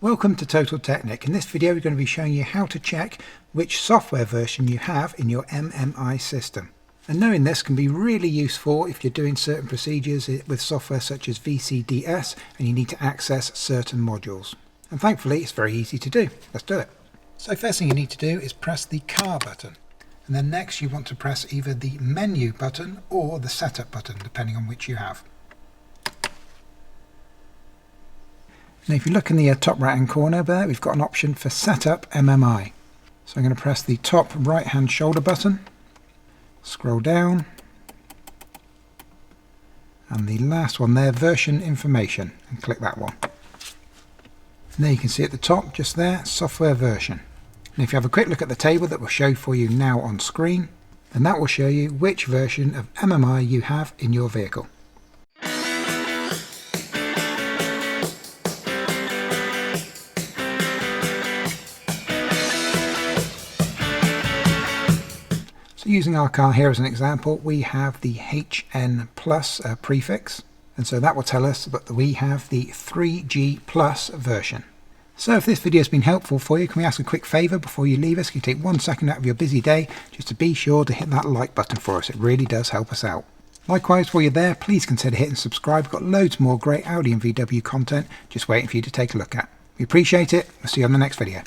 Welcome to Total Technik. In this video we're going to be showing you how to check which software version you have in your MMI system. And knowing this can be really useful if you're doing certain procedures with software such as VCDS and you need to access certain modules. And thankfully it's very easy to do. Let's do it. So first thing you need to do is press the car button. And then next you want to press either the menu button or the setup button, depending on which you have. Now if you look in the top right hand corner there, we've got an option for Setup MMI. So I'm going to press the top right hand shoulder button, scroll down, and the last one there, version information, and click that one. And there you can see at the top, just there, software version. And if you have a quick look at the table that will show for you now on screen, then that will show you which version of MMI you have in your vehicle. So using our car here as an example, we have the HN Plus prefix, and so that will tell us that we have the 3G Plus version. So if this video has been helpful for you, can we ask a quick favour before you leave us? Can you take 1 second out of your busy day just to be sure to hit that like button for us? It really does help us out. Likewise, while you're there, please consider hitting subscribe. We've got loads more great Audi and VW content just waiting for you to take a look at. We appreciate it. We'll see you on the next video.